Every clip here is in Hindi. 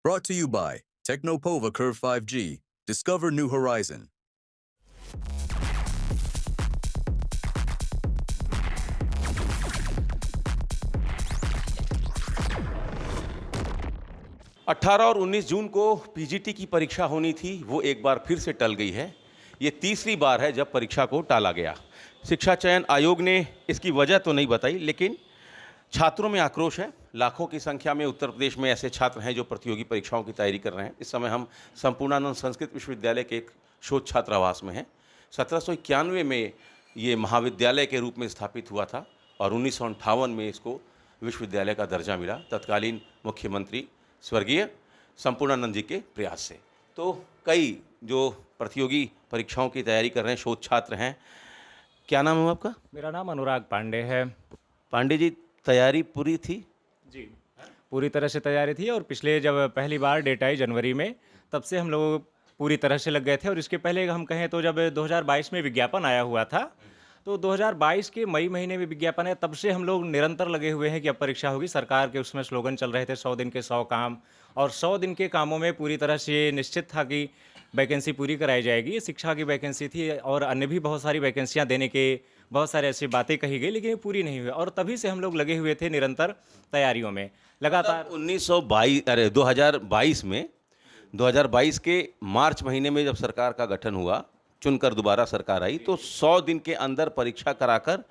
Brought to you by Technopova Curve 5G. Discover new horizon. अट्ठारह और 19 जून को पीजीटी की परीक्षा होनी थी, वो एक बार फिर से टल गई है। ये तीसरी बार है जब परीक्षा को टाला गया। शिक्षा चयन आयोग ने इसकी वजह तो नहीं बताई, लेकिन छात्रों में आक्रोश है। लाखों की संख्या में उत्तर प्रदेश में ऐसे छात्र हैं जो प्रतियोगी परीक्षाओं की तैयारी कर रहे हैं। इस समय हम संपूर्णानंद संस्कृत विश्वविद्यालय के एक शोध छात्रावास में हैं। 1791 में ये महाविद्यालय के रूप में स्थापित हुआ था और 1958 में इसको विश्वविद्यालय का दर्जा मिला, तत्कालीन मुख्यमंत्री स्वर्गीय संपूर्णानंद जी के प्रयास से। तो कई जो प्रतियोगी परीक्षाओं की तैयारी कर रहे हैं शोध छात्र हैं। क्या नाम है आपका? मेरा नाम अनुराग पांडे है। पांडे जी, तैयारी पूरी थी? जी, पूरी तरह से तैयारी थी और पिछले जब पहली बार डेट आई जनवरी में, तब से हम लोग पूरी तरह से लग गए थे। और इसके पहले हम कहें तो जब 2022 में विज्ञापन आया हुआ था, तो 2022 के मई महीने में विज्ञापन है, तब से हम लोग निरंतर लगे हुए हैं कि अब परीक्षा होगी। सरकार के उसमें स्लोगन चल रहे थे 100 दिन के 100 काम, और 100 दिन के कामों में पूरी तरह से निश्चित था कि वैकेंसी पूरी कराई जाएगी। शिक्षा की वैकेंसी थी और अन्य भी बहुत सारी वैकेंसियाँ देने के बहुत सारे ऐसी बातें कही गई, लेकिन ये पूरी नहीं हुई। और तभी से हम लोग लगे हुए थे निरंतर तैयारियों में लगातार। 2022 के मार्च महीने में जब सरकार का गठन हुआ, चुनकर दोबारा सरकार आई, तो 100 दिन के अंदर परीक्षा कराकर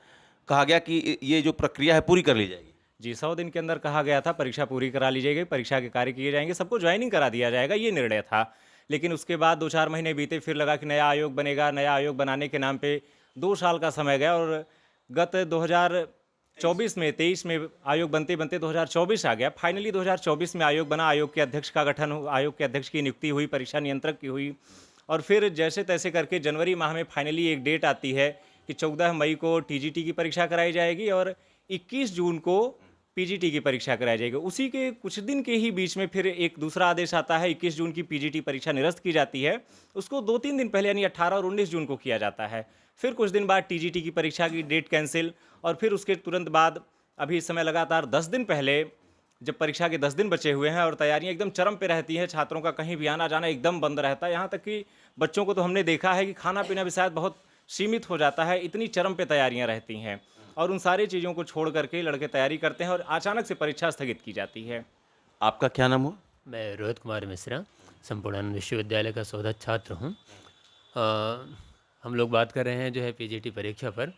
कहा गया कि ये जो प्रक्रिया है पूरी कर ली जाएगी। जी, 100 दिन के अंदर कहा गया था परीक्षा पूरी करा ली जाएगी, परीक्षा के कार्य किए जाएंगे, सबको ज्वाइनिंग करा दिया जाएगा, ये निर्णय था। लेकिन उसके बाद 2-4 महीने बीते, फिर लगा कि नया आयोग बनेगा। नया आयोग बनाने के नाम पे 2 साल का समय गया और गत 2024 में 23 में आयोग बनते बनते 2024 आ गया। फाइनली 2024 में आयोग बना, आयोग के अध्यक्ष का गठन हुआ, आयोग के अध्यक्ष की नियुक्ति हुई, परीक्षा नियंत्रक की हुई, और फिर जैसे तैसे करके जनवरी माह में फाइनली एक डेट आती है कि 14 मई को टीजीटी की परीक्षा कराई जाएगी और 21 जून को पीजीटी की परीक्षा कराई जाएगी। उसी के कुछ दिन के ही बीच में फिर एक दूसरा आदेश आता है, 21 जून की पीजीटी परीक्षा निरस्त की जाती है। उसको 2-3 दिन पहले यानी 18 और 19 जून को किया जाता है। फिर कुछ दिन बाद टीजीटी की परीक्षा की डेट कैंसिल, और फिर उसके तुरंत बाद अभी इस समय लगातार 10 दिन पहले, जब परीक्षा के 10 दिन बचे हुए हैं और तैयारियां एकदम चरम पे रहती हैं, छात्रों का कहीं भी आना जाना एकदम बंद रहता है। यहाँ तक कि बच्चों को तो हमने देखा है कि खाना पीना भी शायद बहुत सीमित हो जाता है, इतनी चरम पे तैयारियां रहती हैं। और उन सारी चीज़ों को छोड़ करके लड़के तैयारी करते हैं और अचानक से परीक्षा स्थगित की जाती है। आपका क्या नाम हुआ? मैं रोहित कुमार मिश्रा, संपूर्णानंद विश्वविद्यालय का शोधक छात्र हूँ। हम लोग बात कर रहे हैं जो है पीजीटी परीक्षा पर।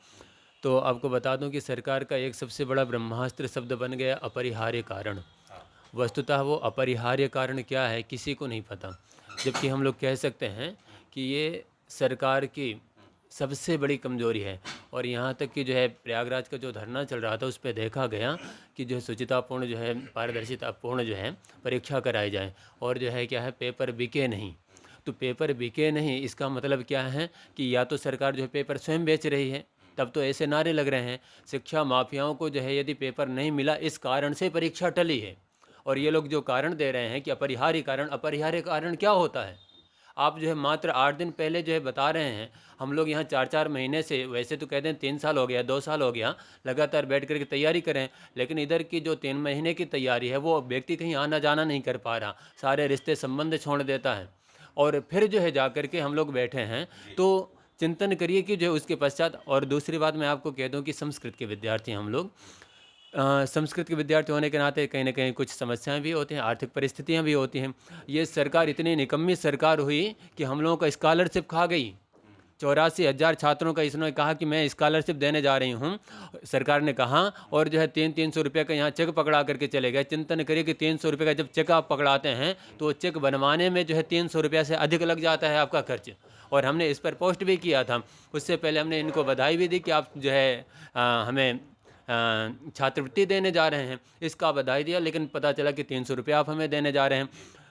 तो आपको बता दूं कि सरकार का एक सबसे बड़ा ब्रह्मास्त्र शब्द बन गया अपरिहार्य कारण। वस्तुतः वो अपरिहार्य कारण क्या है किसी को नहीं पता, जबकि हम लोग कह सकते हैं कि ये सरकार की सबसे बड़ी कमजोरी है। और यहाँ तक कि जो है प्रयागराज का जो धरना चल रहा था उस पर देखा गया कि जो है शुचितापूर्ण जो है पारदर्शितापूर्ण जो है परीक्षा कराई जाए, और जो है क्या है पेपर बिके नहीं। तो पेपर बिके नहीं इसका मतलब क्या है कि या तो सरकार जो है पेपर स्वयं बेच रही है, तब तो ऐसे नारे लग रहे हैं शिक्षा माफियाओं को जो है यदि पेपर नहीं मिला इस कारण से परीक्षा टली है। और ये लोग जो कारण दे रहे हैं कि अपरिहार्य कारण क्या होता है? आप जो है मात्र 8 दिन पहले जो है बता रहे हैं। हम लोग यहाँ 4-4 महीने से, वैसे तो कहते हैं 3 साल हो गया, 2 साल हो गया, लगातार बैठ कर के तैयारी करें, लेकिन इधर की जो 3 महीने की तैयारी है वो व्यक्ति कहीं आना जाना नहीं कर पा रहा, सारे रिश्ते संबंध छोड़ देता है। और फिर जो है जा कर के हम लोग बैठे हैं, तो चिंतन करिए कि जो है उसके पश्चात। और दूसरी बात मैं आपको कह दूं कि संस्कृत के विद्यार्थी हम लोग, संस्कृत के विद्यार्थी होने के नाते कहीं ना कहीं कुछ समस्याएं भी होती हैं, आर्थिक परिस्थितियां भी होती हैं। ये सरकार इतनी निकम्मी सरकार हुई कि हम लोगों का स्कॉलरशिप खा गई। 84,000 छात्रों का इसने कहा कि मैं स्कॉलरशिप देने जा रही हूँ, सरकार ने कहा, और जो है 300 रुपये का यहाँ चेक पकड़ा करके चले गए। चिंतन करिए कि 300 रुपये का जब चेक आप पकड़ाते हैं तो चेक बनवाने में जो है 300 रुपये से अधिक लग जाता है आपका खर्च। और हमने इस पर पोस्ट भी किया था। उससे पहले हमने इनको बधाई भी दी कि आप जो है हमें छात्रवृत्ति देने जा रहे हैं, इसका बधाई दिया, लेकिन पता चला कि 300 रुपये आप हमें देने जा रहे हैं।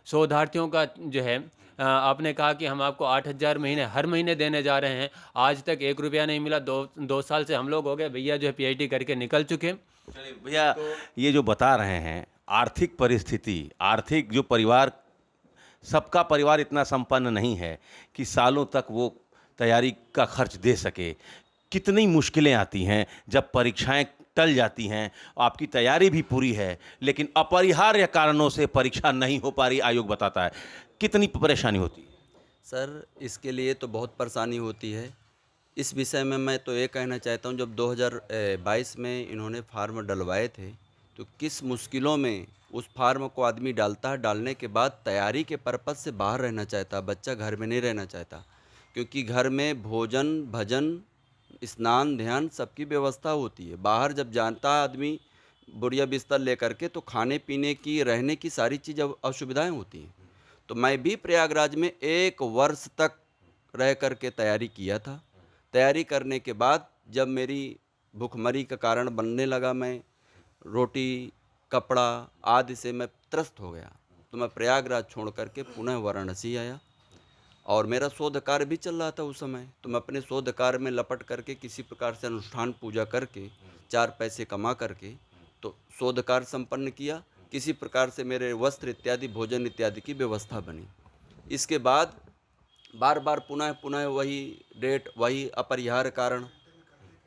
शोधार्थियों का जो है आपने कहा कि हम आपको 8,000 महीने हर महीने देने जा रहे हैं, आज तक 1 रुपया नहीं मिला। 2 साल से हम लोग हो गए भैया जो है पीएचडी करके निकल चुके। भैया, ये जो बता रहे हैं आर्थिक परिस्थिति, आर्थिक जो परिवार, सबका परिवार इतना संपन्न नहीं है कि सालों तक वो तैयारी का खर्च दे सके। कितनी मुश्किलें आती हैं जब परीक्षाएं टल जाती हैं, आपकी तैयारी भी पूरी है, लेकिन अपरिहार्य कारणों से परीक्षा नहीं हो पा रही, आयोग बताता है, कितनी परेशानी होती है? सर, इसके लिए तो बहुत परेशानी होती है। इस विषय में मैं तो ये कहना चाहता हूँ, जब 2022 में इन्होंने फार्म डलवाए थे तो किस मुश्किलों में उस फार्म को आदमी डालता है। डालने के बाद तैयारी के पर्पज़ से बाहर रहना चाहता, बच्चा घर में नहीं रहना चाहता, क्योंकि घर में भोजन भजन स्नान ध्यान सबकी व्यवस्था होती है। बाहर जब जानता है आदमी बुढ़िया बिस्तर लेकर के, तो खाने पीने की रहने की सारी चीज़ असुविधाएँ होती हैं। तो मैं भी प्रयागराज में 1 वर्ष तक रह कर के तैयारी किया था। तैयारी करने के बाद जब मेरी भूखमरी का कारण बनने लगा, मैं रोटी कपड़ा आदि से मैं त्रस्त हो गया, तो मैं प्रयागराज छोड़ करके पुनः वाराणसी आया। और मेरा शोध कार्य भी चल रहा था उस समय, तो मैं अपने शोध कार्य में लपट करके किसी प्रकार से अनुष्ठान पूजा करके 4 पैसे कमा करके तो शोध कार्य संपन्न किया। किसी प्रकार से मेरे वस्त्र इत्यादि भोजन इत्यादि की व्यवस्था बनी। इसके बाद बार बार पुनः पुनः वही डेट, वही अपरिहार्य कारण।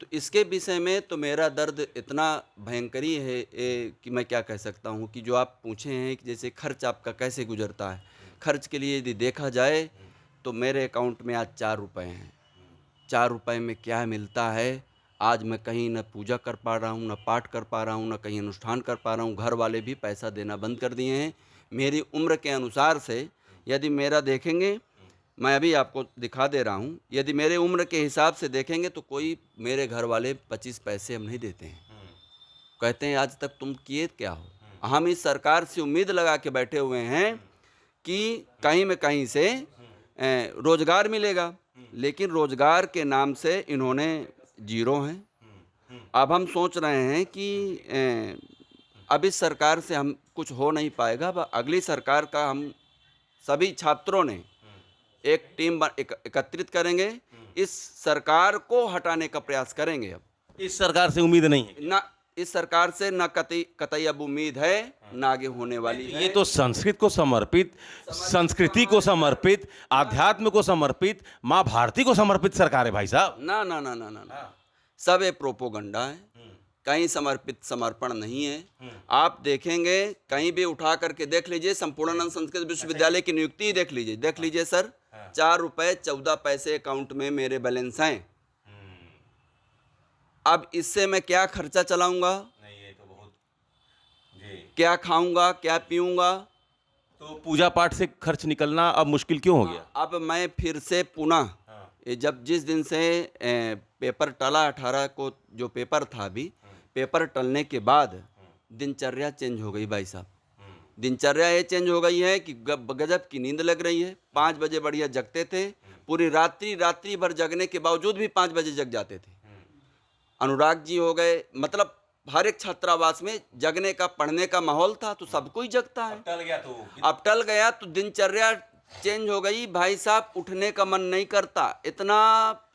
तो इसके विषय में तो मेरा दर्द इतना भयंकरी है कि मैं क्या कह सकता हूँ। कि जो आप पूछे हैं कि जैसे खर्च आपका कैसे गुजरता है, खर्च के लिए यदि देखा जाए तो मेरे अकाउंट में आज 4 रुपये हैं। 4 रुपये में क्या मिलता है? आज मैं कहीं न पूजा कर पा रहा हूँ, न पाठ कर पा रहा हूँ, न कहीं अनुष्ठान कर पा रहा हूँ। घर वाले भी पैसा देना बंद कर दिए हैं। मेरी उम्र के अनुसार से यदि मेरा देखेंगे, मैं अभी आपको दिखा दे रहा हूँ, यदि मेरे उम्र के हिसाब से देखेंगे तो कोई मेरे घर वाले 25 पैसे हम नहीं देते हैं। कहते हैं आज तक तुम किए क्या हो। हम इस सरकार से उम्मीद लगा के बैठे हुए हैं कि कहीं में कहीं से रोजगार मिलेगा, लेकिन रोजगार के नाम से इन्होंने जीरो हैं। अब हम सोच रहे हैं कि अब इस सरकार से हम कुछ हो नहीं पाएगा। अब अगली सरकार का हम सभी छात्रों ने एक टीम एकत्रित करेंगे, इस सरकार को हटाने का प्रयास करेंगे। अब इस सरकार से उम्मीद नहीं है ना, इस सरकार से न कतई अब उम्मीद है, न आगे होने वाली है। ये तो संस्कृत को समर्पित, संस्कृति को समर्पित, आध्यात्म को समर्पित, माँ भारती को समर्पित सरकार है भाई साहब। ना ना ना ना ना ना, सब ये प्रोपोगंडा है, कहीं समर्पण नहीं है। आप देखेंगे कहीं भी उठा करके देख लीजिए, संपूर्णानंद संस्कृत विश्वविद्यालय की नियुक्ति देख लीजिए सर, 4 रुपये 14 पैसे अकाउंट में मेरे बैलेंस हैं। अब इससे मैं क्या खर्चा चलाऊंगा? नहीं, ये तो बहुत जी। क्या खाऊंगा, क्या पीऊंगा? तो पूजा पाठ से खर्च निकलना अब मुश्किल क्यों हो गया? अब मैं फिर से पुनः जिस दिन से पेपर टला 18 को, जो पेपर था, अभी पेपर टलने के बाद दिनचर्या चेंज हो गई भाई साहब। दिनचर्या ये चेंज हो गई है कि गजब की नींद लग रही है। 5 बजे बढ़िया जगते थे, पूरी रात्रि भर जगने के बावजूद भी 5 बजे जग जाते थे। अनुराग जी हो गए, मतलब हर एक छात्रावास में जगने का, पढ़ने का माहौल था, तो सब कोई जगता है। अब टल गया तो दिनचर्या चेंज हो गई भाई साहब, उठने का मन नहीं करता, इतना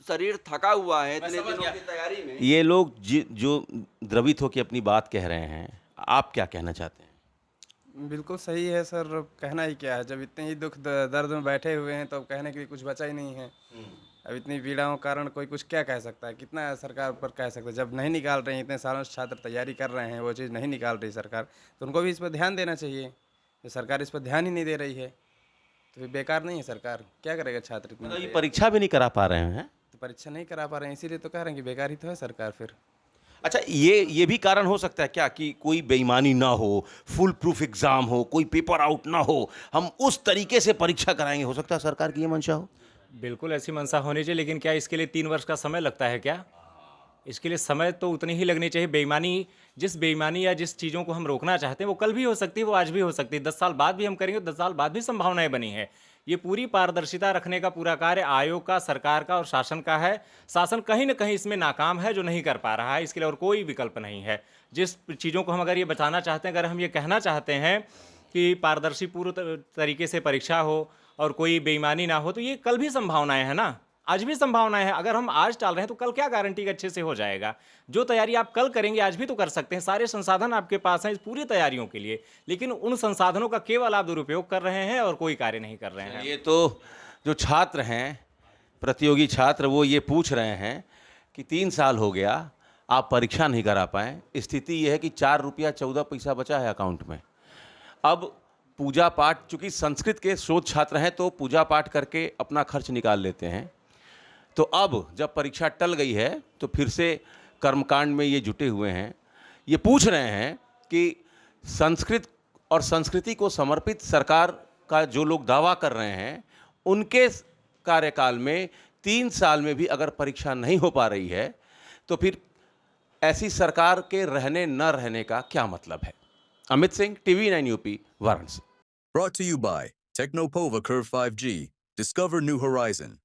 शरीर थका हुआ है इतने दिनों की तैयारी में। ये लोग जो द्रवित होकर अपनी बात कह रहे हैं, आप क्या कहना चाहते हैं? बिल्कुल सही है सर, कहना ही क्या है। जब इतने ही दुख दर्द में बैठे हुए हैं तो अब कहने के लिए कुछ बचा ही नहीं है। अब इतनी पीड़ाओं के कारण कोई कुछ क्या कह सकता है, कितना सरकार पर कह सकता है। जब नहीं निकाल रहे हैं, इतने सालों से छात्र तैयारी कर रहे हैं, वो चीज़ नहीं निकाल रही सरकार, तो उनको भी इस पर ध्यान देना चाहिए। तो सरकार इस पर ध्यान ही नहीं दे रही है तो फिर बेकार नहीं है सरकार, क्या करेगा छात्र? मतलब ये परीक्षा भी नहीं करा पा रहे हैं? तो परीक्षा नहीं करा पा रहे हैं, इसीलिए तो कह रहे हैं कि बेकार ही तो है सरकार फिर। अच्छा, ये भी कारण हो सकता है क्या कि कोई बेईमानी ना हो, फुल प्रूफ एग्जाम हो, कोई पेपर आउट ना हो, हम उस तरीके से परीक्षा कराएंगे? हो सकता है सरकार की ये मंशा हो। बिल्कुल ऐसी मंशा होनी चाहिए, लेकिन क्या इसके लिए 3 वर्ष का समय लगता है क्या? इसके लिए समय तो उतनी ही लगनी चाहिए। जिस बेईमानी या जिस चीज़ों को हम रोकना चाहते हैं वो कल भी हो सकती है, वो आज भी हो सकती है, 10 साल बाद भी हम करेंगे, 10 साल बाद भी संभावनाएं बनी है। ये पूरी पारदर्शिता रखने का पूरा कार्य आयोग का, सरकार का और शासन का है। शासन कहीं ना कहीं इसमें नाकाम है, जो नहीं कर पा रहा है। इसके लिए और कोई विकल्प नहीं है। जिस चीज़ों को हम अगर ये बचाना चाहते हैं, अगर हम ये कहना चाहते हैं कि पारदर्शी पूर्ण तरीके से परीक्षा हो और कोई बेईमानी ना हो, तो ये कल भी संभावनाएं हैं ना, आज भी संभावनाएं हैं। अगर हम आज टाल रहे हैं तो कल क्या गारंटी कि अच्छे से हो जाएगा? जो तैयारी आप कल करेंगे आज भी तो कर सकते हैं। सारे संसाधन आपके पास हैं इस पूरी तैयारियों के लिए, लेकिन उन संसाधनों का केवल आप दुरुपयोग कर रहे हैं और कोई कार्य नहीं कर रहे हैं। ये तो जो छात्र हैं, प्रतियोगी छात्र, वो ये पूछ रहे हैं कि 3 साल हो गया, आप परीक्षा नहीं करा पाएँ। स्थिति यह है कि 4 रुपया 14 पैसा बचा है अकाउंट में। अब पूजा पाठ, चूँकि संस्कृत के शोध छात्र हैं तो पूजा पाठ करके अपना खर्च निकाल लेते हैं। तो अब जब परीक्षा टल गई है तो फिर से कर्मकांड में ये जुटे हुए हैं। ये पूछ रहे हैं कि संस्कृत और संस्कृति को समर्पित सरकार का जो लोग दावा कर रहे हैं, उनके कार्यकाल में 3 साल में भी अगर परीक्षा नहीं हो पा रही है, तो फिर ऐसी सरकार के रहने न रहने का क्या मतलब है। Amit Singh, TV9 UP, Varanasi. Brought to you by Technopova Curve 5G. Discover new horizon.